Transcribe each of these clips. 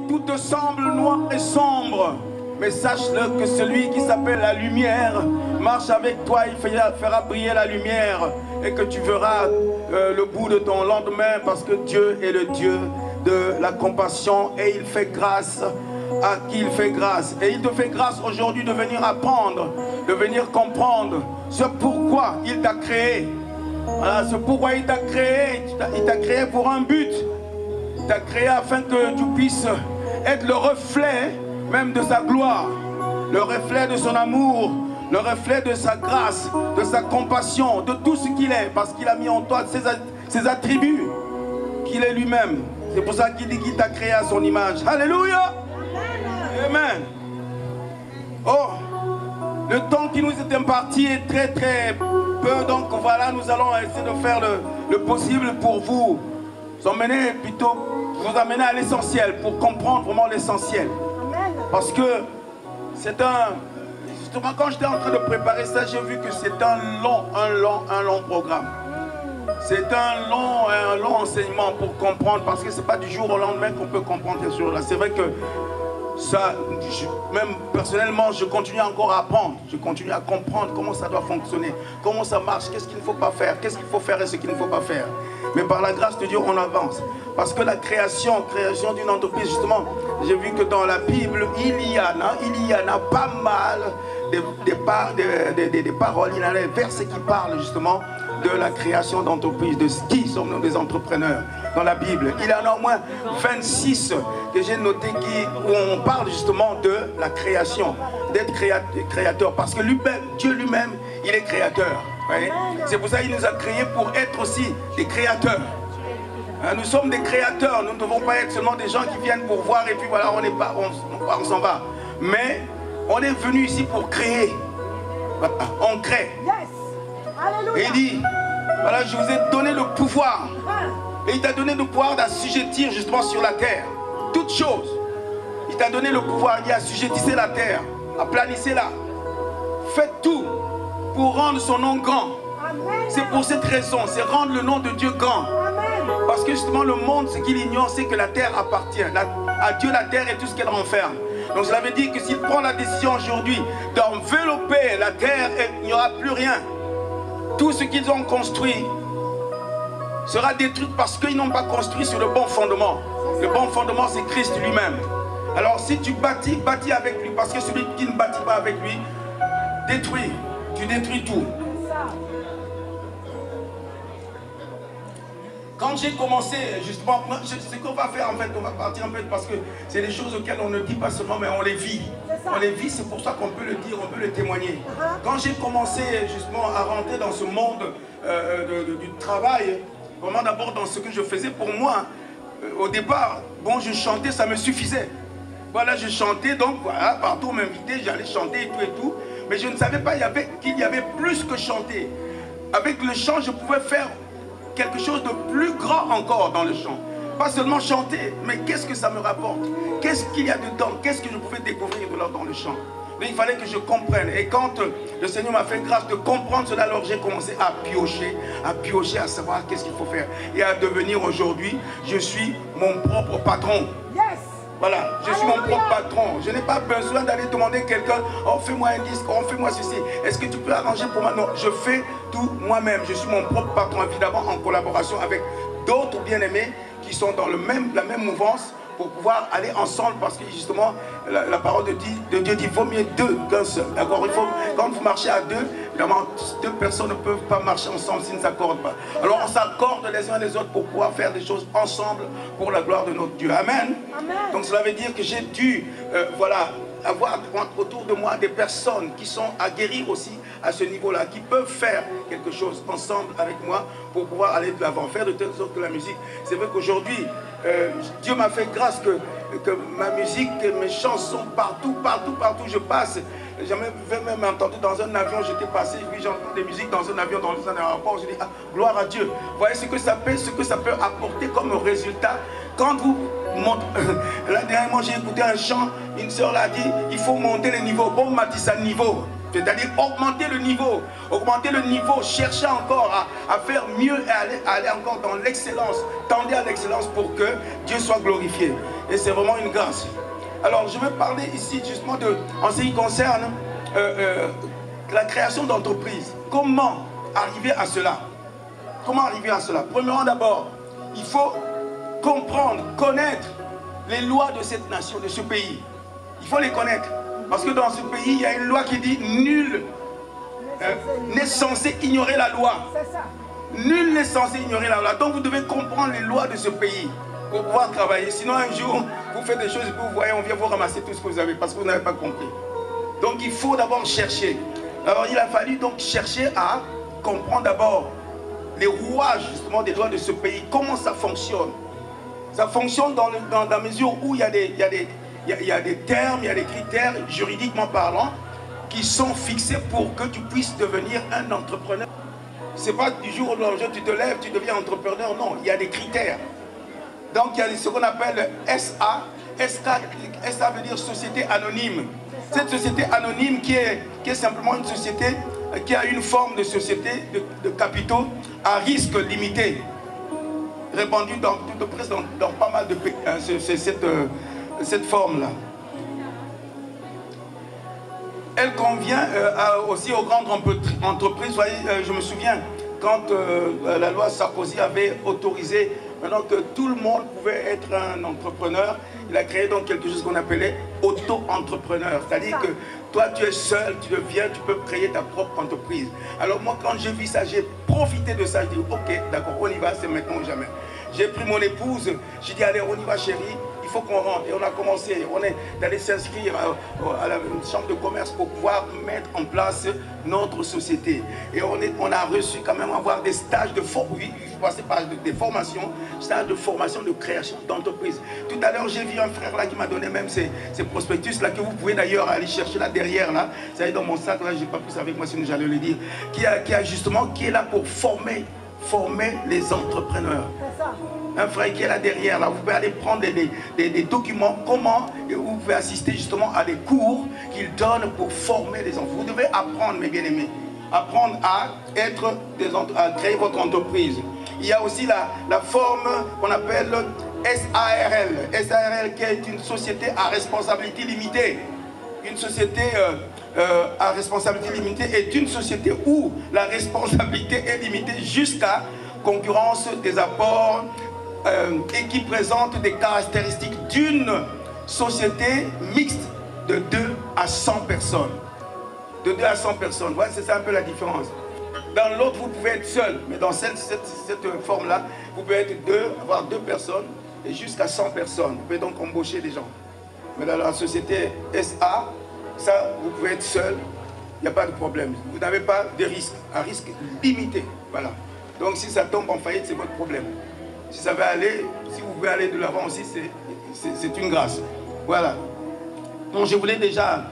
tout te semble noir et sombre, mais sache-le que celui qui s'appelle la lumière marche avec toi, il fera briller la lumière et que tu verras le bout de ton lendemain parce que Dieu est le Dieu de la compassion et il fait grâce à qui il fait grâce. Et il te fait grâce aujourd'hui de venir apprendre, de venir comprendre ce pourquoi il t'a créé. Voilà, ce pourquoi il t'a créé. Il t'a créé pour un but. Il t'a créé afin que tu puisses être le reflet même de sa gloire, le reflet de son amour, le reflet de sa grâce, de sa compassion, de tout ce qu'il est, parce qu'il a mis en toi ses attributs qu'il est lui-même. C'est pour ça qu'il dit qu'il t'a créé à son image. Alléluia. Amen. Oh, le temps qui nous est imparti est très peu, donc voilà, nous allons essayer de faire le possible pour vous emmener plutôt, vous amener à l'essentiel, pour comprendre vraiment l'essentiel. Parce que c'est justement quand j'étais en train de préparer ça, j'ai vu que c'est un long programme. C'est un long enseignement pour comprendre, parce que c'est pas du jour au lendemain qu'on peut comprendre ces choses-là. C'est vrai que ça, même personnellement, je continue encore à apprendre, je continue à comprendre comment ça doit fonctionner, comment ça marche, qu'est-ce qu'il ne faut pas faire, qu'est-ce qu'il faut faire et ce qu'il ne faut pas faire. Mais par la grâce de Dieu, on avance. Parce que la création d'une entreprise, justement, j'ai vu que dans la Bible, il y en a pas mal des paroles, il y en a des versets qui parlent justement de la création d'entreprises, de qui sommes-nous des entrepreneurs dans la Bible. Il y en a au moins 26 que j'ai noté où on parle justement de la création, d'être créateur, parce que Dieu lui-même, il est créateur. C'est pour ça qu'il nous a créés pour être aussi des créateurs. Nous sommes des créateurs, nous ne devons pas être seulement des gens qui viennent pour voir et puis voilà, on s'en va. Mais on est venu ici pour créer. On crée. Et il dit, voilà, je vous ai donné le pouvoir. Et il t'a donné le pouvoir d'assujettir justement sur la terre toutes choses. Il t'a donné le pouvoir, il dit assujettissez la terre, aplanissez-la. Faites tout pour rendre son nom grand. C'est pour cette raison, c'est rendre le nom de Dieu grand. Parce que justement le monde, ce qu'il ignore, c'est que la terre appartient à Dieu, la terre et tout ce qu'elle renferme. Donc cela veut dire que s'il prend la décision aujourd'hui d'envelopper la terre, il n'y aura plus rien. Tout ce qu'ils ont construit sera détruit parce qu'ils n'ont pas construit sur le bon fondement. Le bon fondement, c'est Christ lui-même. Alors si tu bâtis avec lui, parce que celui qui ne bâtit pas avec lui, tu détruis tout. Quand j'ai commencé, justement, ce qu'on va faire en fait, on va partir un peu parce que c'est des choses auxquelles on ne dit pas seulement, mais on les vit. On les vit, c'est pour ça qu'on peut le dire, on peut le témoigner. Quand j'ai commencé justement à rentrer dans ce monde du travail, vraiment d'abord dans ce que je faisais pour moi, au départ, bon, je chantais, ça me suffisait. Voilà, je chantais, donc voilà, partout on m'invitait, j'allais chanter et tout. Mais je ne savais pas qu'il y avait plus que chanter. Avec le chant, je pouvais faire quelque chose de plus grand encore dans le chant. Pas seulement chanter, mais qu'est-ce que ça me rapporte? Qu'est-ce qu'il y a dedans? Qu'est-ce que je pouvais découvrir dans le chant? Mais il fallait que je comprenne. Et quand le Seigneur m'a fait grâce de comprendre cela, alors j'ai commencé à piocher, à savoir qu'est-ce qu'il faut faire. Et à devenir aujourd'hui, je suis mon propre patron. Voilà, je suis mon propre patron. Je n'ai pas besoin d'aller demander à quelqu'un, oh fais-moi un disque, oh fais-moi ceci. Est-ce que tu peux arranger pour moi? Non, je fais tout moi-même. Je suis mon propre patron, évidemment en collaboration avec d'autres bien-aimés qui sont dans la même mouvance pour pouvoir aller ensemble parce que justement la parole de Dieu dit qu'il vaut mieux deux qu'un seul. D'accord? Quand vous marchez à deux, évidemment, deux personnes ne peuvent pas marcher ensemble s'ils ne s'accordent pas. Alors on s'accorde les uns les autres pour pouvoir faire des choses ensemble pour la gloire de notre Dieu. Amen. Donc cela veut dire que j'ai dû voilà, avoir autour de moi des personnes qui sont à guérir aussi à ce niveau-là, qui peuvent faire quelque chose ensemble avec moi pour pouvoir aller de l'avant, faire de telle sorte que la musique. C'est vrai qu'aujourd'hui, Dieu m'a fait grâce que ma musique, mes chansons, partout je passe. J'avais même entendu dans un avion, j'étais passé, puis j'entends des musiques dans un avion, dans un aéroport, je dis, ah, gloire à Dieu. Vous voyez ce que ça peut apporter comme résultat quand vous montez. Là, dernièrement, j'ai écouté un chant, une sœur l'a dit, il faut monter le niveau. Bon, m'a dit ça, niveau. C'est-à-dire augmenter le niveau, chercher encore à faire mieux et aller encore dans l'excellence, tendez à l'excellence pour que Dieu soit glorifié. Et c'est vraiment une grâce. Alors, je vais parler ici justement en ce qui concerne la création d'entreprises. Comment arriver à cela? Comment arriver à cela? Premièrement, d'abord, il faut comprendre, connaître les lois de cette nation, de ce pays. Il faut les connaître. Parce que dans ce pays, il y a une loi qui dit nul n'est censé ignorer la loi. Nul n'est censé ignorer la loi. Donc vous devez comprendre les lois de ce pays pour pouvoir travailler. Sinon un jour, vous faites des choses et puis vous voyez, on vient vous ramasser tout ce que vous avez parce que vous n'avez pas compris. Donc il faut d'abord chercher. Alors il a fallu donc chercher à comprendre d'abord les rouages justement des lois de ce pays. Comment ça fonctionne? Ça fonctionne dans la mesure où il y a des termes, il y a des critères juridiquement parlant qui sont fixés pour que tu puisses devenir un entrepreneur. C'est pas du jour au lendemain, tu te lèves, tu deviens entrepreneur. Non, il y a des critères. Donc il y a ce qu'on appelle SA. SA veut dire société anonyme. Cette société anonyme qui est simplement une société qui a une forme de société de capitaux à risque limité, répandue presque dans pas mal de pays. Cette forme-là. Elle convient aussi aux grandes entreprises. Vous voyez, je me souviens quand la loi Sarkozy avait autorisé maintenant que tout le monde pouvait être un entrepreneur, il a créé donc quelque chose qu'on appelait auto-entrepreneur. C'est-à-dire que toi tu es seul, tu peux créer ta propre entreprise. Alors moi quand j'ai vu ça, j'ai profité de ça, je dis ok d'accord, on y va, c'est maintenant ou jamais. J'ai pris mon épouse, j'ai dit allez on y va chérie, il faut qu'on rentre. Et on a commencé, on est allé s'inscrire à la chambre de commerce pour pouvoir mettre en place notre société. Et on a reçu quand même avoir des stages de formation, passer par des formations, stages de formation de création d'entreprise. Tout à l'heure j'ai vu un frère là qui m'a donné même ces prospectus là que vous pouvez d'ailleurs aller chercher là derrière là. Ça est dans mon sac là, j'ai pas pris ça avec moi sinon j'allais le dire. Qui est là pour former les entrepreneurs. Un frère qui est là derrière, là, vous pouvez aller prendre des documents, comment vous pouvez assister justement à des cours qu'il donne pour former les enfants. Vous devez apprendre, mes bien-aimés, apprendre à créer votre entreprise. Il y a aussi la forme qu'on appelle SARL. SARL qui est une société à responsabilité limitée. Une société à responsabilité limitée est une société où la responsabilité est limitée jusqu'à concurrence des apports et qui présente des caractéristiques d'une société mixte de 2 à 100 personnes. De 2 à 100 personnes, ouais, c'est ça un peu la différence. Dans l'autre, vous pouvez être seul, mais dans cette forme-là, vous pouvez avoir 2 personnes et jusqu'à 100 personnes. Vous pouvez donc embaucher des gens. Mais dans la société SA, ça, vous pouvez être seul, il n'y a pas de problème. Vous n'avez pas de risque, un risque limité. Voilà. Donc si ça tombe en faillite, c'est votre problème. Si ça va aller, si vous pouvez aller de l'avant aussi, c'est une grâce. Voilà. Donc je voulais déjà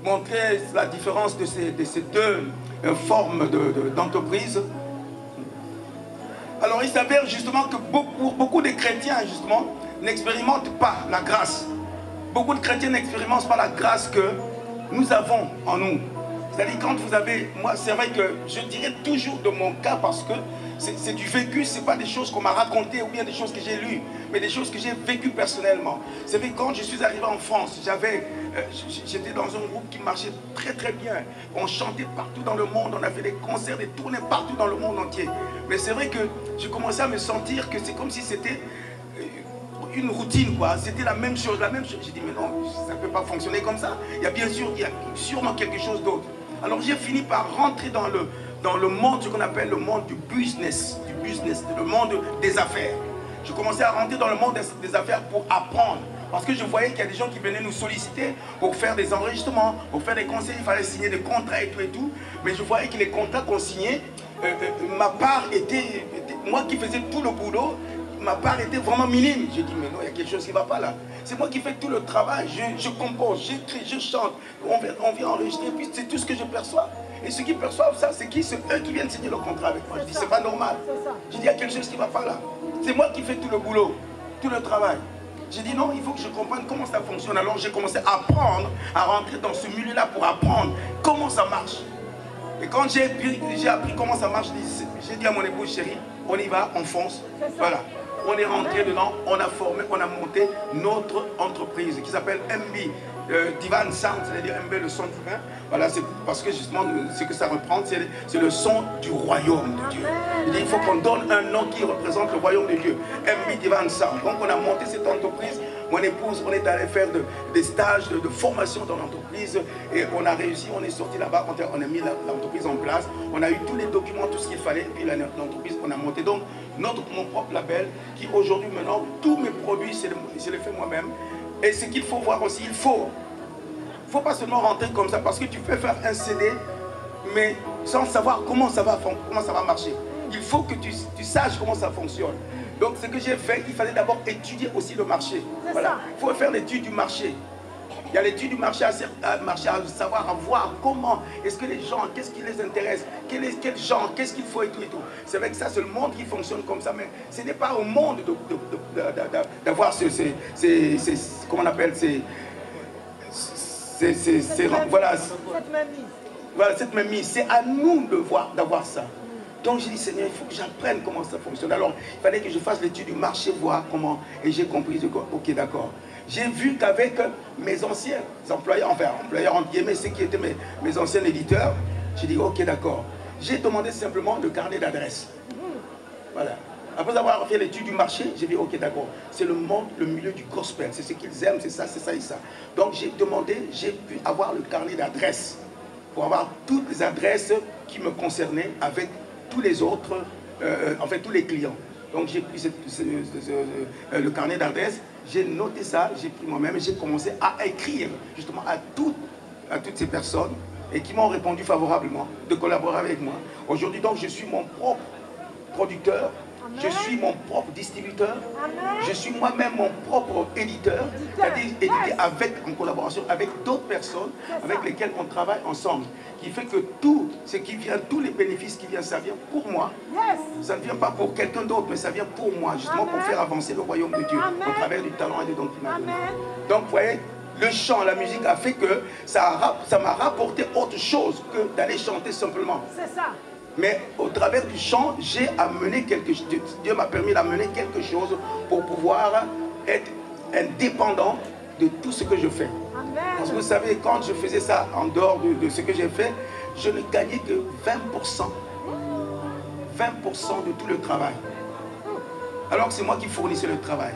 montrer la différence de ces deux formes d'entreprise. Alors il s'avère justement que beaucoup de chrétiens justement n'expérimentent pas la grâce. Beaucoup de chrétiens n'expérimentent pas la grâce que nous avons en nous. C'est-à-dire quand vous avez, moi c'est vrai que je dirais toujours de mon cas parce que c'est du vécu, c'est pas des choses qu'on m'a racontées ou bien des choses que j'ai lues, mais des choses que j'ai vécues personnellement. C'est vrai quand je suis arrivé en France, j'étais dans un groupe qui marchait très très bien. On chantait partout dans le monde, on a fait des concerts, des tournées partout dans le monde entier. Mais c'est vrai que je commençais à me sentir que c'est comme si c'était une routine, quoi. C'était la même chose. J'ai dit mais non, ça ne peut pas fonctionner comme ça. Il y a sûrement quelque chose d'autre. Alors j'ai fini par rentrer dans le monde, ce qu'on appelle le monde du business, le monde des affaires. Je commençais à rentrer dans le monde des affaires pour apprendre. Parce que je voyais qu'il y a des gens qui venaient nous solliciter pour faire des enregistrements, pour faire des conseils, il fallait signer des contrats et tout. Mais je voyais que les contrats qu'on signait, ma part était, moi qui faisais tout le boulot, ma part était vraiment minime. J'ai dit, mais non, il y a quelque chose qui ne va pas là. C'est moi qui fais tout le travail, je compose, j'écris, je chante, on vient enregistrer, puis c'est tout ce que je perçois. Et ceux qui perçoivent ça, c'est qui? C'est eux qui viennent signer le contrat avec moi. Je dis, c'est pas normal. J'ai dit, il y a quelque chose qui ne va pas là. C'est moi qui fais tout le boulot, tout le travail. J'ai dit, non, il faut que je comprenne comment ça fonctionne. Alors j'ai commencé à apprendre, à rentrer dans ce milieu-là pour apprendre comment ça marche. Et quand j'ai appris comment ça marche, j'ai dit à mon épouse, chérie, on y va, on fonce. Voilà. on est rentré dedans, on a formé, on a monté notre entreprise qui s'appelle MB. Divine Sound, c'est-à-dire MB, le son divin. Voilà, c'est parce que justement, ce que ça reprend, c'est le son du royaume de Dieu. Il faut qu'on donne un nom qui représente le royaume de Dieu. MB Divine Sound. Donc on a monté cette entreprise. Mon épouse, on est allé faire des stages de formation dans l'entreprise et on a réussi, on est sorti là-bas, on a mis l'entreprise en place, on a eu tous les documents, tout ce qu'il fallait, et puis l'entreprise, on a monté donc mon propre label qui aujourd'hui maintenant, tous mes produits, je les fais moi-même. Et ce qu'il faut voir aussi, il faut pas seulement rentrer comme ça parce que tu peux faire un CD, mais sans savoir comment ça va marcher. Il faut que tu saches comment ça fonctionne. Donc ce que j'ai fait, il fallait d'abord étudier aussi le marché. Voilà. Il faut faire l'étude du marché. Il y a l'étude du marché à savoir, à voir comment, est-ce que les gens, qu'est-ce qui les intéresse, quel genre, qu'est-ce qu'il faut et tout et tout. C'est vrai que ça, c'est le monde qui fonctionne comme ça, mais ce n'est pas au monde d'avoir comment on appelle, voilà, cette mainmise. C'est à nous d'avoir ça. Donc j'ai dit, Seigneur, il faut que j'apprenne comment ça fonctionne. Alors, il fallait que je fasse l'étude du marché, voir comment. Et j'ai compris, ok, d'accord. J'ai vu qu'avec mes anciens employeurs, enfin, employeurs entre guillemets, ceux qui étaient mes anciens éditeurs, j'ai dit, ok, d'accord. J'ai demandé simplement le carnet d'adresse. Voilà. Après avoir fait l'étude du marché, j'ai dit, ok, d'accord. C'est le monde, le milieu du gospel. C'est ce qu'ils aiment, c'est ça et ça. Donc j'ai demandé, j'ai pu avoir le carnet d'adresse pour avoir toutes les adresses qui me concernaient avec tous les autres, en fait tous les clients. Donc j'ai pris le carnet d'adresse, j'ai noté ça, j'ai pris moi-même et j'ai commencé à écrire justement à toutes ces personnes et qui m'ont répondu favorablement de collaborer avec moi. Aujourd'hui donc je suis mon propre producteur, je suis mon propre distributeur, je suis moi-même mon propre éditeur, c'est-à-dire édité en collaboration avec d'autres personnes avec lesquelles on travaille ensemble, qui fait que tout ce qui vient, tous les bénéfices qui viennent, ça vient pour moi. Ça ne vient pas pour quelqu'un d'autre, mais ça vient pour moi, justement pour faire avancer le royaume de Dieu, au travers du talent et des dons qu'il m'a donné. Donc vous voyez, le chant, la musique a fait que ça m'a rapporté autre chose que d'aller chanter simplement. C'est ça. Mais au travers du chant, j'ai amené quelque chose. Dieu m'a permis d'amener quelque chose pour pouvoir être indépendant de tout ce que je fais. Amen. Parce que vous savez, quand je faisais ça en dehors de ce que j'ai fait, je ne gagnais que 20%. 20% de tout le travail. Alors que c'est moi qui fournissais le travail.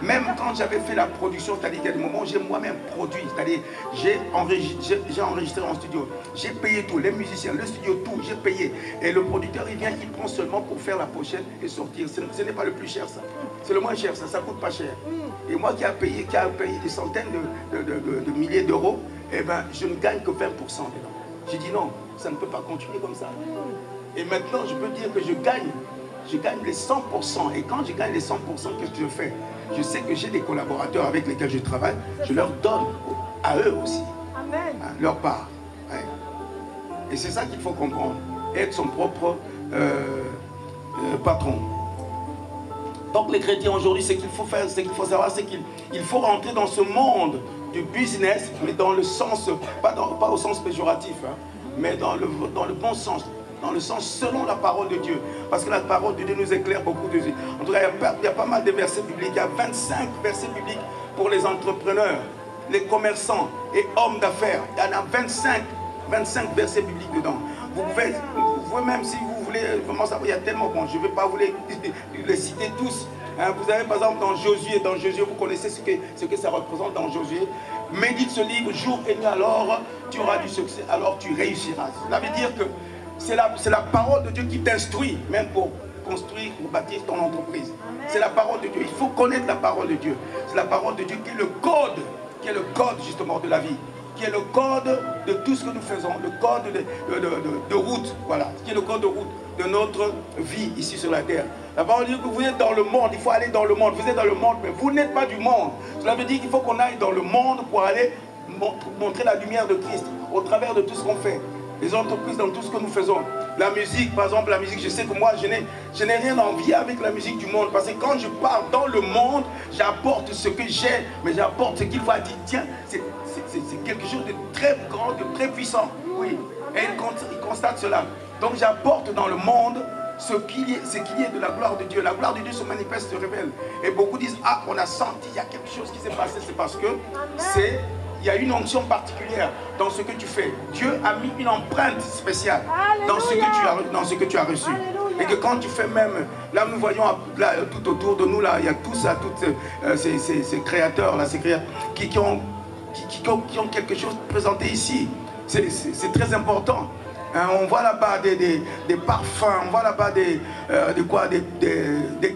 Même quand j'avais fait la production, c'est-à-dire qu'il y a des moments où j'ai moi-même produit, c'est-à-dire j'ai enregistré en studio, j'ai payé tout, les musiciens, le studio, tout, j'ai payé. Et le producteur, il vient, il prend seulement pour faire la pochette et sortir. Ce n'est pas le plus cher, ça. C'est le moins cher, ça coûte pas cher. Et moi qui a payé des centaines de milliers d'euros, eh ben, je ne gagne que 20% dedans. J'ai dit non, ça ne peut pas continuer comme ça. Et maintenant, je peux dire que je gagne les 100%. Et quand je gagne les 100%, qu'est-ce que je fais? Je sais que j'ai des collaborateurs avec lesquels je travaille. Je leur donne à eux aussi. Amen. Leur part. Ouais. Et c'est ça qu'il faut comprendre. Être son propre patron. Donc les chrétiens aujourd'hui, ce qu'il faut faire, ce qu'il faut savoir, c'est qu'il faut rentrer dans ce monde du business, mais dans le sens, pas au sens péjoratif, hein, mais dans le bon sens. Dans le sens selon la parole de Dieu. Parce que la parole de Dieu nous éclaire beaucoup de... En tout cas, il y a pas mal de versets bibliques. Il y a 25 versets bibliques pour les entrepreneurs, les commerçants et hommes d'affaires. Il y en a 25 versets bibliques dedans. Vous pouvez même, si vous voulez, vraiment savoir, il y a tellement bon. Je ne vais pas vous les citer tous. Hein, vous avez par exemple dans Josué, vous connaissez ce que ça représente dans Josué. Médite ce livre jour et nuit, alors tu auras du succès, alors tu réussiras. Cela veut dire que c'est la parole de Dieu qui t'instruit, même pour construire, pour bâtir ton entreprise. C'est la parole de Dieu. Il faut connaître la parole de Dieu. C'est la parole de Dieu qui est le code justement de la vie, qui est le code de tout ce que nous faisons, le code de route, voilà, qui est le code de route de notre vie ici sur la terre. La parole dit que vous êtes dans le monde, il faut aller dans le monde. Vous êtes dans le monde, mais vous n'êtes pas du monde. Cela veut dire qu'il faut qu'on aille dans le monde pour aller montrer la lumière de Christ au travers de tout ce qu'on fait. Les entreprises, dans tout ce que nous faisons. La musique, par exemple, la musique, je sais que moi, je n'ai rien à envier avec la musique du monde. Parce que quand je pars dans le monde, j'apporte ce que j'ai, mais j'apporte ce qu'il faut dire. Tiens, c'est quelque chose de très grand, de très puissant. Oui. Et il constate cela. Donc j'apporte dans le monde ce qu'il y ait de la gloire de Dieu. La gloire de Dieu se manifeste, se révèle. Et beaucoup disent, ah, on a senti, il y a quelque chose qui s'est passé. C'est parce que il y a une onction particulière dans ce que tu fais. Dieu a mis une empreinte spéciale dans ce que tu as reçu. Alléluia. Et que quand tu fais même, là nous voyons là, tout autour de nous, là, il y a tous ces créateurs, là, qui ont quelque chose présenté ici. C'est très important. Hein, on voit là-bas des parfums, on voit là-bas des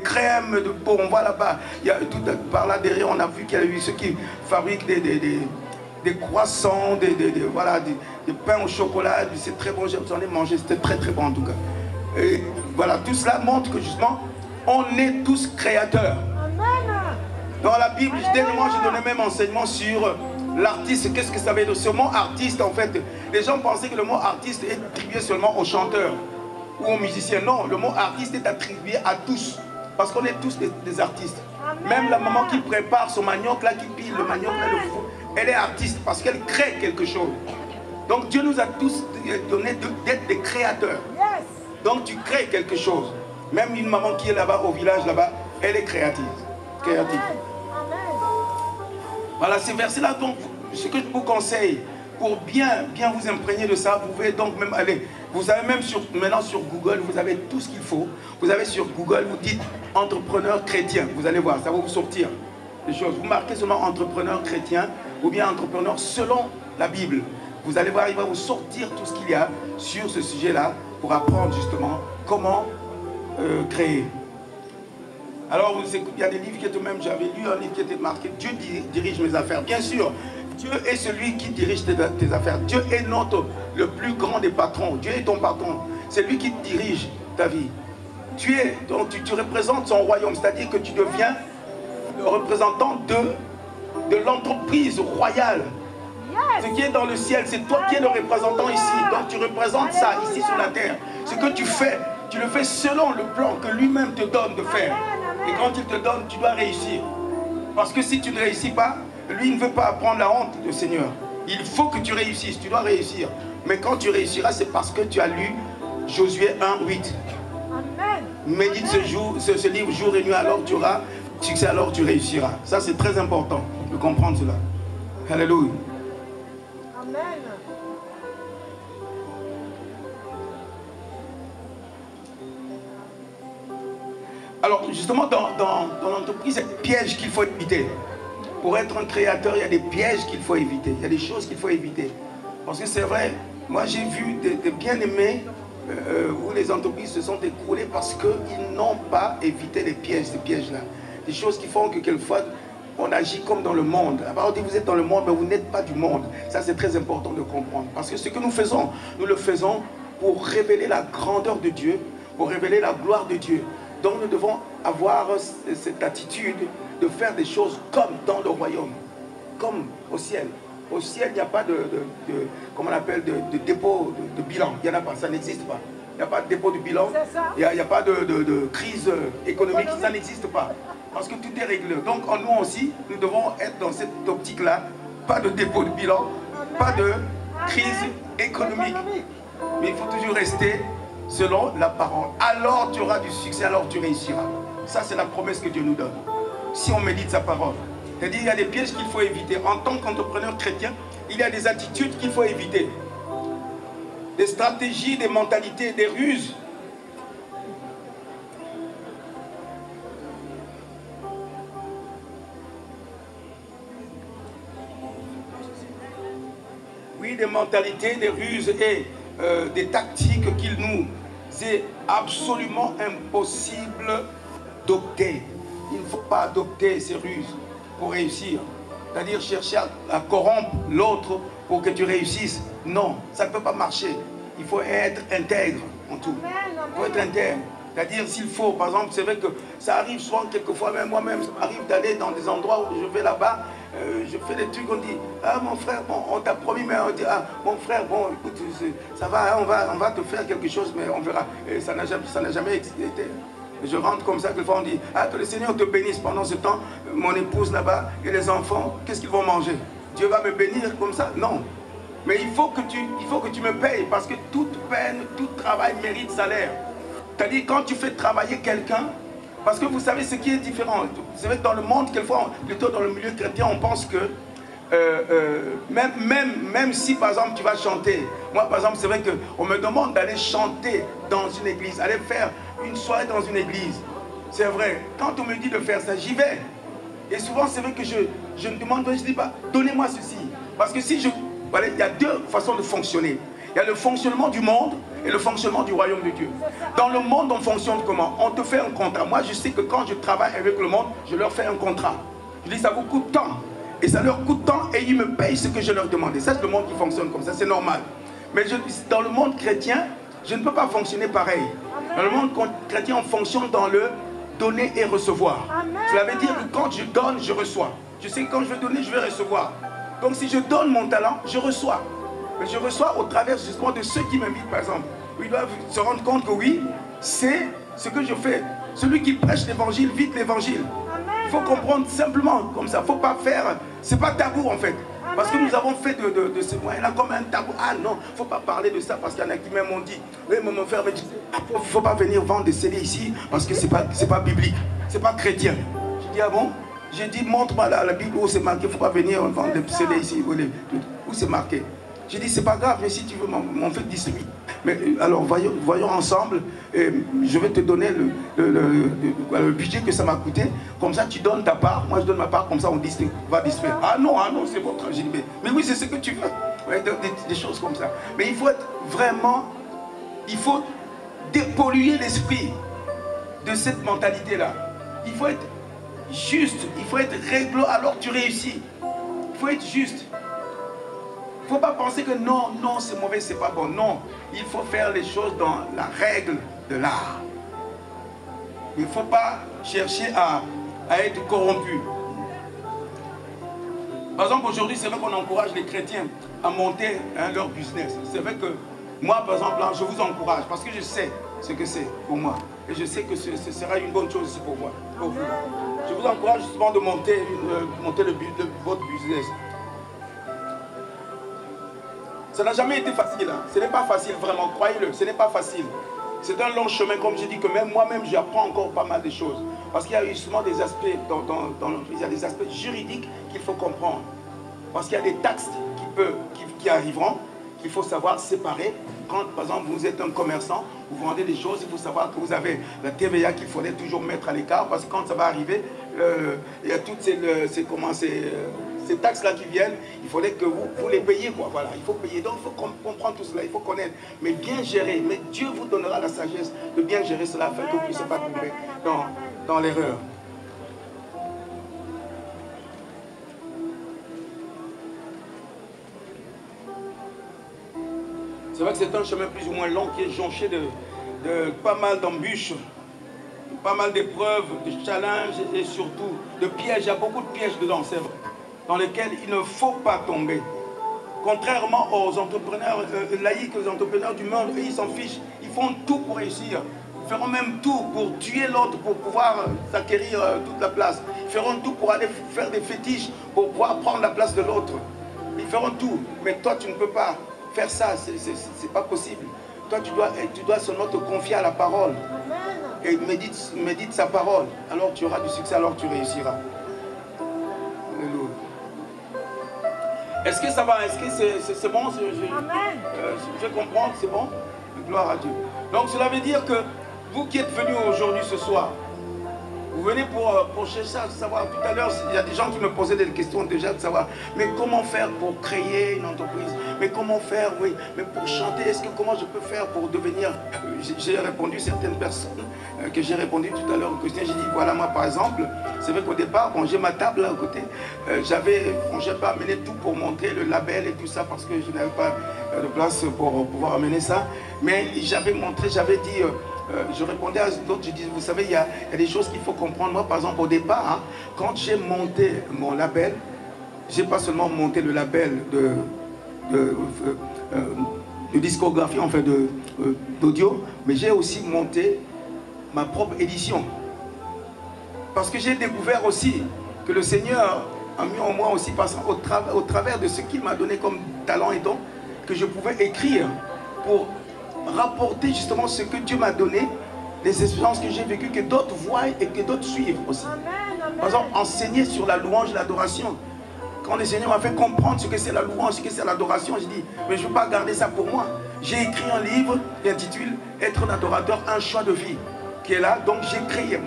crèmes de peau, on voit là-bas, il y a tout par là derrière, on a vu qu'il y a eu ceux qui fabriquent des croissants, des pains au chocolat, c'est très bon, j'en ai mangé, c'était très très bon en tout cas. Et voilà, tout cela montre que justement, on est tous créateurs. Dans la Bible, dernièrement, j'ai donné même enseignement sur l'artiste. Qu'est-ce que ça veut dire? Ce mot artiste, en fait, les gens pensaient que le mot artiste est attribué seulement aux chanteurs ou aux musiciens. Non, le mot artiste est attribué à tous, parce qu'on est tous des artistes. Même la maman qui prépare son manioc, là, qui pile le manioc, là, le fou, elle est artiste parce qu'elle crée quelque chose. Donc Dieu nous a tous donné d'être des créateurs. Donc tu crées quelque chose. Même une maman qui est là-bas au village, là-bas, elle est créative. Voilà, ces versets-là, donc, ce que je vous conseille, pour bien vous imprégner de ça, vous pouvez donc même aller. Vous avez même maintenant sur Google, vous avez tout ce qu'il faut. Vous avez sur Google, vous dites entrepreneur chrétien. Vous allez voir, ça va vous sortir des choses. Vous marquez seulement entrepreneur chrétien ou bien entrepreneur selon la Bible. Vous allez voir, il va vous sortir tout ce qu'il y a sur ce sujet-là pour apprendre justement comment créer. Alors, il y a des livres qui étaient même, j'avais lu un livre qui était marqué « Dieu dirige mes affaires ». Bien sûr, Dieu est celui qui dirige tes affaires. Dieu est le plus grand des patrons. Dieu est ton patron. C'est lui qui dirige ta vie. Donc tu représentes son royaume, c'est-à-dire que tu deviens le représentant de l'entreprise royale. Ce qui est dans le ciel, c'est toi qui es le représentant ici. Donc tu représentes ça ici sur la terre. Ce que tu fais, tu le fais selon le plan que lui-même te donne de faire. Et quand il te donne, tu dois réussir. Parce que si tu ne réussis pas, lui ne veut pas prendre la honte, le Seigneur. Il faut que tu réussisses, tu dois réussir. Mais quand tu réussiras, c'est parce que tu as lu Josué 1:8. Médite ce livre jour et nuit, alors tu auras succès, alors tu réussiras. Ça, c'est très important de comprendre cela. Alléluia. Amen. Alors, justement, dans l'entreprise, il y a des pièges qu'il faut éviter. Pour être un créateur, il y a des pièges qu'il faut éviter. Il y a des choses qu'il faut éviter. Parce que c'est vrai, moi j'ai vu des bien-aimés où les entreprises se sont écroulées parce qu'ils n'ont pas évité les pièges, ces pièges-là. Des choses qui font que quelquefois, on agit comme dans le monde. Alors, on dit vous êtes dans le monde, mais vous n'êtes pas du monde. Ça, c'est très important de comprendre. Parce que ce que nous faisons, nous le faisons pour révéler la grandeur de Dieu, pour révéler la gloire de Dieu. Donc, nous devons avoir cette attitude de faire des choses comme dans le royaume, comme au ciel. Au ciel, il n'y a pas comment on appelle, de dépôt de bilan. Il n'y en a pas, ça n'existe pas. Il n'y a pas de dépôt de bilan, il n'y a pas de crise économique, ça n'existe pas. Parce que tout est réglé. Donc, en nous aussi, nous devons être dans cette optique-là. Pas de dépôt de bilan, pas de crise économique. Mais il faut toujours rester selon la parole. Alors tu auras du succès, alors tu réussiras. Ça, c'est la promesse que Dieu nous donne. Si on médite sa parole. C'est-à-dire, il y a des pièges qu'il faut éviter. En tant qu'entrepreneur chrétien, il y a des attitudes qu'il faut éviter. Des stratégies, des mentalités, des ruses. Oui, des mentalités, des ruses et des tactiques qu'il nous est absolument impossible d'opter. Il ne faut pas adopter ces ruses pour réussir. C'est-à-dire chercher à corrompre l'autre pour que tu réussisses. Non, ça ne peut pas marcher. Il faut être intègre en tout. Il faut être intègre. C'est-à-dire s'il faut, par exemple, c'est vrai que ça arrive souvent, quelquefois, même moi-même, ça m'arrive d'aller dans des endroits où je vais là-bas, je fais des trucs, on dit, ah mon frère, bon, on t'a promis, mais on dit, ah mon frère, bon, écoute, ça va, on va te faire quelque chose, mais on verra. Et ça n'a jamais été. Je rentre comme ça, quelquefois on dit, ah que le Seigneur te bénisse. Pendant ce temps, mon épouse là-bas et les enfants, qu'est-ce qu'ils vont manger? Dieu va me bénir comme ça? Non. Mais il faut que tu me payes, parce que toute peine, tout travail mérite salaire. C'est-à-dire quand tu fais travailler quelqu'un, parce que vous savez ce qui est différent. Vous savez que dans le monde, quelquefois, plutôt dans le milieu chrétien, on pense que même si par exemple tu vas chanter, moi par exemple c'est vrai qu'on me demande d'aller chanter dans une église, aller faire une soirée dans une église, c'est vrai, quand on me dit de faire ça, j'y vais. Et souvent c'est vrai que je me demande, je dis pas, donnez-moi ceci, parce que si voilà, il y a deux façons de fonctionner. Il y a le fonctionnement du monde et le fonctionnement du royaume de Dieu. Dans le monde, on fonctionne comment? On te fait un contrat. Moi, je sais que quand je travaille avec le monde, je leur fais un contrat. Je dis, ça vous coûte tant. Et ça leur coûte tant et ils me payent ce que je leur demande. Et ça, c'est le monde qui fonctionne comme ça, c'est normal. Mais dans le monde chrétien, je ne peux pas fonctionner pareil. Dans le monde chrétien, on fonctionne dans le donner et recevoir. Cela veut dire que quand je donne, je reçois. Je sais que quand je vais donner, je vais recevoir. Donc si je donne mon talent, je reçois. Mais je reçois au travers justement de ceux qui m'invitent, par exemple. Ils doivent se rendre compte que oui, c'est ce que je fais. Celui qui prêche l'évangile vit l'évangile. Il faut comprendre simplement comme ça. Il ne faut pas faire, c'est pas tabou en fait. Parce que nous avons fait de ce moyen-là comme un tabou. Ah non, il ne faut pas parler de ça parce qu'il y en a qui même ont dit, oui, mon frère me dit, il ne faut pas venir vendre des CD ici parce que ce n'est pas biblique, ce n'est pas chrétien. Je dis, ah bon? J'ai dit, montre-moi la Bible où c'est marqué, il ne faut pas venir vendre des CD ici, où c'est marqué. J'ai dit, c'est pas grave, mais si tu veux m'en fait distribuer. Mais alors, voyons ensemble, je vais te donner le budget que ça m'a coûté. Comme ça, tu donnes ta part, moi je donne ma part, comme ça on va distribuer. Ah non, c'est votre. J'ai dit, mais oui, c'est ce que tu veux. Ouais, des choses comme ça. Mais il faut être vraiment, il faut dépolluer l'esprit de cette mentalité-là. Il faut être juste, il faut être réglo alors tu réussis. Il faut être juste. Il ne faut pas penser que non, c'est mauvais, c'est pas bon. Non, il faut faire les choses dans la règle de l'art. Il ne faut pas chercher à être corrompu. Par exemple, aujourd'hui, c'est vrai qu'on encourage les chrétiens à monter leur business. C'est vrai que moi, par exemple, là, je vous encourage parce que je sais ce que c'est pour moi. Et je sais que ce sera une bonne chose aussi pour moi, pour vous. Je vous encourage justement de monter votre business. Ça n'a jamais été facile, hein. Ce n'est pas facile vraiment, croyez-le, ce n'est pas facile. C'est un long chemin, comme je dis que même moi-même j'apprends encore pas mal de choses. Parce qu'il y a justement des aspects dans l'entreprise, il y a des aspects juridiques qu'il faut comprendre. Parce qu'il y a des taxes qui arriveront, qu'il faut savoir séparer. Quand par exemple vous êtes un commerçant, vous vendez des choses, il faut savoir que vous avez la TVA qu'il faudrait toujours mettre à l'écart. Parce que quand ça va arriver, il y a toutes ces taxes-là qui viennent, il faudrait que vous les payiez, quoi. Voilà, il faut payer. Donc, il faut comprendre tout cela, il faut connaître, mais bien gérer. Mais Dieu vous donnera la sagesse de bien gérer cela afin que vous ne puissiez pas tomber dans l'erreur. C'est vrai que c'est un chemin plus ou moins long qui est jonché de pas mal d'embûches, pas mal d'épreuves, de challenges et surtout de pièges. Il y a beaucoup de pièges dedans, c'est vrai, dans lesquels il ne faut pas tomber. Contrairement aux entrepreneurs laïcs, aux entrepreneurs du monde, eux, ils s'en fichent. Ils font tout pour réussir. Ils feront même tout pour tuer l'autre, pour pouvoir s'acquérir toute la place. Ils feront tout pour aller faire des fétiches, pour pouvoir prendre la place de l'autre. Ils feront tout. Mais toi, tu ne peux pas faire ça. C'est pas possible. Toi, tu dois seulement te confier à la parole. Et médite sa parole. Alors tu auras du succès, alors tu réussiras. Alléluia. Est-ce que ça va? Est-ce que c'est bon? Je comprends, c'est bon? Gloire à Dieu. Donc cela veut dire que vous qui êtes venus aujourd'hui ce soir, vous venez pour chercher à savoir. Tout à l'heure, il y a des gens qui me posaient des questions déjà de savoir, mais comment faire pour créer une entreprise? Mais comment faire, oui, mais pour chanter, comment je peux faire pour devenir... J'ai répondu certaines personnes que j'ai répondu tout à l'heure aux questions. J'ai dit, voilà, moi par exemple, c'est vrai qu'au départ, bon, j'ai ma table là à côté, j'ai pas amené tout pour montrer le label et tout ça parce que je n'avais pas de place pour pouvoir amener ça. Mais j'avais montré, j'avais dit... je répondais à d'autres, je disais, vous savez, il y a des choses qu'il faut comprendre. Moi, par exemple, au départ, hein, quand j'ai monté mon label, j'ai pas seulement monté le label de discographie, en fait, d'audio, mais j'ai aussi monté ma propre édition. Parce que j'ai découvert aussi que le Seigneur a mis en moi aussi, au travers de ce qu'il m'a donné comme talent et don, que je pouvais écrire pour rapporter justement ce que Dieu m'a donné les expériences que j'ai vécues, que d'autres voient et que d'autres suivent aussi. Par exemple, enseigner sur la louange et l'adoration. Quand le Seigneur m'a fait comprendre ce que c'est la louange, ce que c'est l'adoration, je dis, mais je ne veux pas garder ça pour moi. J'ai écrit un livre qui intitule « Être un adorateur, un choix de vie » qui est là. Donc j'ai créé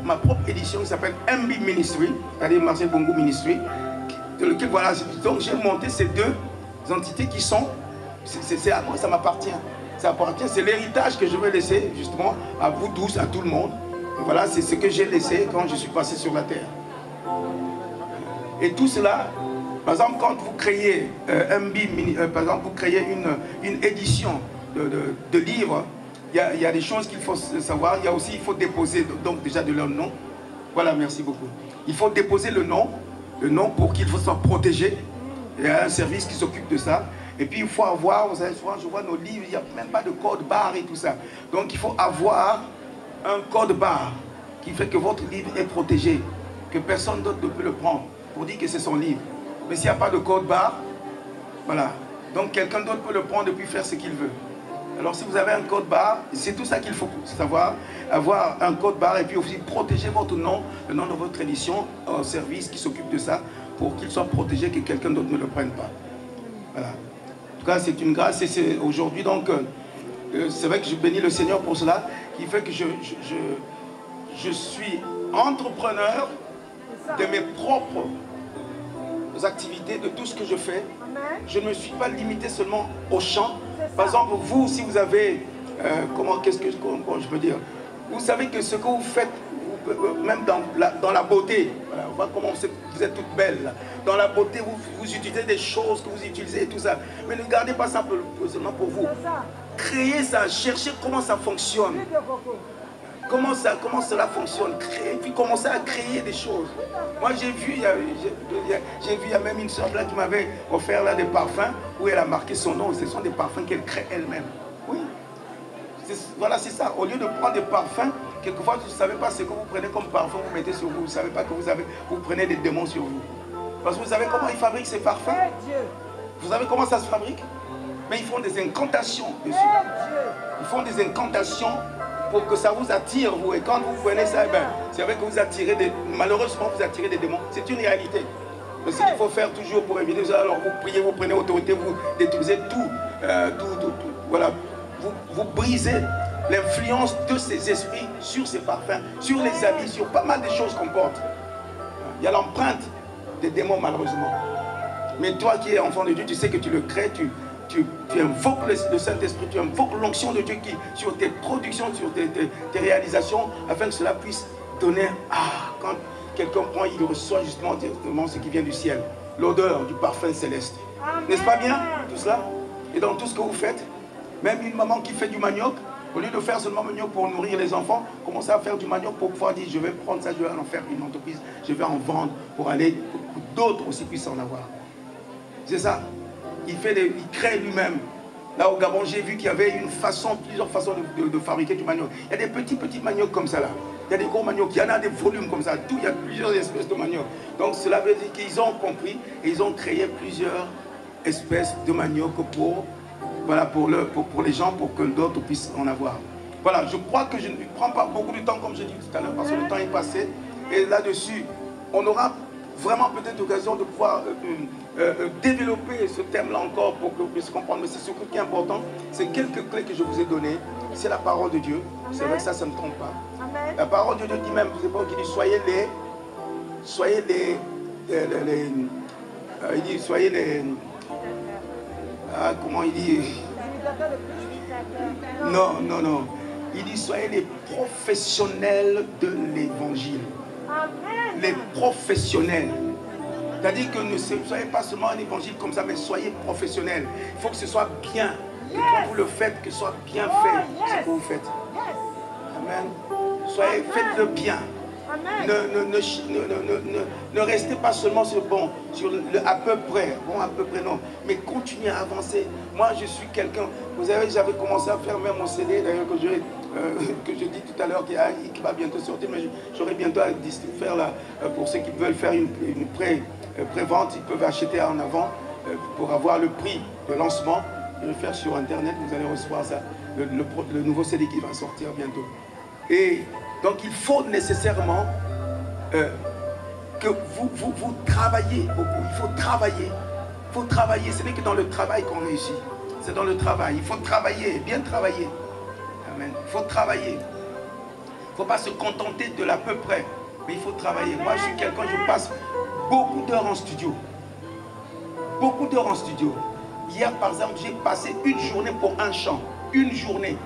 ma propre édition qui s'appelle MB Ministry, c'est-à-dire Marcel Bongo Ministry, de lequel, voilà, donc j'ai monté ces deux entités qui sont, c'est à moi, ça m'appartient. Ça appartient, c'est l'héritage que je veux laisser justement à vous tous, à tout le monde. Et voilà, c'est ce que j'ai laissé quand je suis passé sur la terre. Et tout cela, par exemple, quand vous créez par exemple, vous créez une édition de livres, il y a des choses qu'il faut savoir. Il y a aussi, il faut déposer donc déjà de leur nom. Voilà, merci beaucoup. Il faut déposer le nom pour qu'il soit protégé. Il y a un service qui s'occupe de ça. Et puis il faut avoir, vous savez, souvent je vois nos livres, il n'y a même pas de code barre et tout ça. Donc il faut avoir un code barre qui fait que votre livre est protégé, que personne d'autre ne peut le prendre pour dire que c'est son livre. Mais s'il n'y a pas de code barre, voilà. Donc quelqu'un d'autre peut le prendre et puis faire ce qu'il veut. Alors si vous avez un code barre, c'est tout ça qu'il faut savoir, avoir un code barre et puis aussi protéger votre nom, le nom de votre édition, un service qui s'occupe de ça pour qu'il soit protégé, que quelqu'un d'autre ne le prenne pas. Voilà. En tout cas, c'est une grâce et c'est aujourd'hui donc, c'est vrai que je bénis le Seigneur pour cela, qui fait que je suis entrepreneur de mes propres activités, de tout ce que je fais. Je ne me suis pas limité seulement au chant. Par exemple, vous, si vous avez, comment je peux dire, vous savez que ce que vous faites, même dans la beauté, voilà, on voit comment vous êtes toutes belles, là. Dans la beauté, vous utilisez des choses que vous utilisez et tout ça. Mais ne gardez pas ça seulement pour vous. Créez ça, cherchez comment ça fonctionne. Comment cela fonctionne, puis commencer à créer des choses. Moi j'ai vu, il y a même une soeur là qui m'avait offert là des parfums où elle a marqué son nom. Ce sont des parfums qu'elle crée elle-même. Oui. Voilà, c'est ça. Au lieu de prendre des parfums, quelquefois vous ne savez pas ce que vous prenez comme parfum, vous mettez sur vous. Vous ne savez pas que vous prenez des démons sur vous. Parce que vous savez comment ils fabriquent ces parfums? Vous savez comment ça se fabrique? Mais ils font des incantations dessus. Ils font des incantations pour que ça vous attire, vous. Et quand vous prenez ça, c'est vrai que vous attirez malheureusement, vous attirez des démons. C'est une réalité. Mais ce qu'il faut faire toujours pour éviter ça, alors vous priez, vous prenez autorité, vous détruisez tout. Voilà. Vous brisez l'influence de ces esprits sur ces parfums, sur les habits, sur pas mal de choses qu'on porte. Il y a l'empreinte des démons, malheureusement. Mais toi qui es enfant de Dieu, tu sais que tu le crées, tu invoques le Saint-Esprit, tu invoques l'onction de Dieu sur tes productions, sur tes réalisations, afin que cela puisse donner, quand quelqu'un prend, il reçoit justement directement ce qui vient du ciel, l'odeur du parfum céleste. N'est-ce pas bien, tout cela? Et dans tout ce que vous faites, même une maman qui fait du manioc, au lieu de faire seulement manioc pour nourrir les enfants, commencez à faire du manioc pour pouvoir dire, je vais prendre ça, je vais en faire une entreprise, je vais en vendre pour aller, pour que d'autres aussi puissent en avoir. C'est ça. Il crée lui-même. Là au Gabon, j'ai vu qu'il y avait plusieurs façons de fabriquer du manioc. Il y a des petits maniocs comme ça là. Il y a des gros maniocs, il y en a des volumes comme ça. Il y a plusieurs espèces de manioc. Donc cela veut dire qu'ils ont compris et ils ont créé plusieurs espèces de manioc pour les gens, pour que d'autres puissent en avoir. Voilà, je crois que je ne prends pas beaucoup de temps comme je dis tout à l'heure parce que le temps est passé. Et là-dessus, on aura vraiment peut-être l'occasion de pouvoir développer ce thème-là encore pour que vous puissiez comprendre. Mais c'est ce qui est important, c'est quelques clés que je vous ai données. C'est la parole de Dieu. C'est vrai que ça ne me trompe pas. Amen. La parole de Dieu dit même, c'est pas qu'il dit soyez les comment il dit? Non. Il dit soyez les professionnels de l'évangile. Les professionnels. C'est-à-dire que ne soyez pas seulement un évangile comme ça, mais soyez professionnels. Il faut que ce soit bien. Et quand vous le faites, que ce soit bien fait, ce que vous faites. Amen. Faites-le bien. Ne restez pas seulement sur le à peu près. Bon, à peu près non. Mais continuez à avancer. Moi, je suis quelqu'un. Vous savez, j'avais commencé à faire même mon CD, d'ailleurs, que je dis tout à l'heure, qui va bientôt sortir. Mais j'aurai bientôt à faire là, pour ceux qui veulent faire une pré-vente, ils peuvent acheter en avant pour avoir le prix de lancement. Je vais le faire sur Internet, vous allez recevoir ça, le nouveau CD qui va sortir bientôt. Et donc il faut nécessairement que vous travaillez beaucoup. Il faut travailler. Il faut travailler. Ce n'est que dans le travail qu'on réussit. C'est dans le travail. Il faut travailler, bien travailler. Amen. Il faut travailler. Il ne faut pas se contenter de l'à peu près. Mais il faut travailler. Moi, je suis quelqu'un, je passe beaucoup d'heures en studio. Beaucoup d'heures en studio. Hier, par exemple, j'ai passé une journée pour un chant. Une journée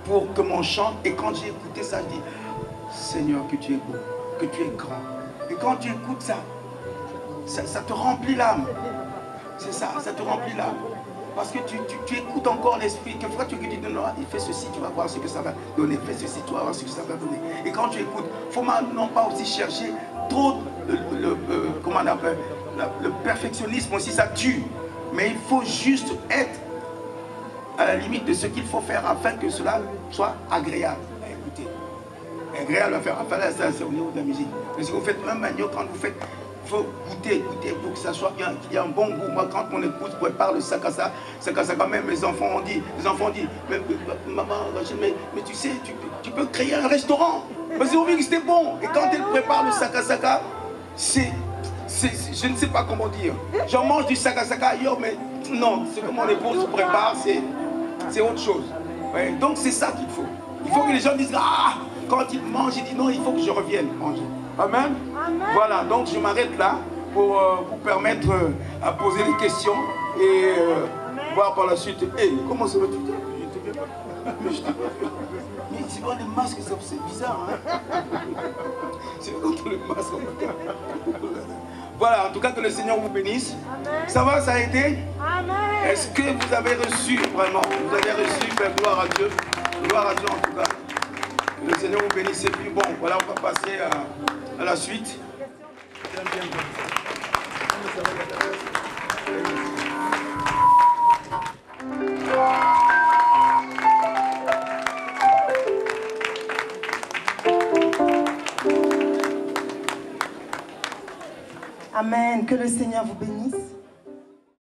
pour que mon chant, et quand j'ai écouté ça, je dis, Seigneur, que tu es beau, que tu es grand. Et quand tu écoutes ça, ça te remplit l'âme. C'est ça, ça te remplit l'âme. Parce que tu écoutes encore l'esprit. Quelquefois tu dis, non, il fait ceci, tu vas voir ce que ça va donner. Fais ceci, tu vas voir ce que ça va donner. Et quand tu écoutes, il ne faut non pas aussi chercher trop comment on appelle, le perfectionnisme aussi, ça tue. Mais il faut juste être à la limite de ce qu'il faut faire afin que cela soit agréable. Écoutez, agréable à faire. Enfin là, ça c'est au niveau de la musique. Mais si vous faites même manio, quand vous faites, il faut goûter pour que ça soit bien, qu'il y ait un bon goût. Moi, quand mon épouse prépare le sakasa, même mes enfants ont dit, mais maman, mais tu sais, tu peux créer un restaurant. Parce qu'ils ont vu que c'était bon. Et quand elle prépare le sakasaka, je ne sais pas comment dire. J'en mange du sakasaka ailleurs, mais non, ce que mon épouse prépare, c'est autre chose. Ouais, donc c'est ça qu'il faut. Il faut que les gens disent, ah, quand ils mangent, ils disent non, il faut que je revienne manger. Amen. Amen. Voilà, donc je m'arrête là pour vous permettre à poser des questions et voir par la suite. Hey, comment ça va tout ça? Mais c'est quoi les masques, c'est bizarre, hein? C'est contre le masque. Voilà, en tout cas que le Seigneur vous bénisse. Amen. Ça va, ça a été? Est-ce que vous avez reçu vraiment? Vous avez reçu, ben, gloire à Dieu. Gloire à Dieu en tout cas. Que le Seigneur vous bénisse. Et puis bon, voilà, on va passer à la suite. Amen. Que le Seigneur vous bénisse.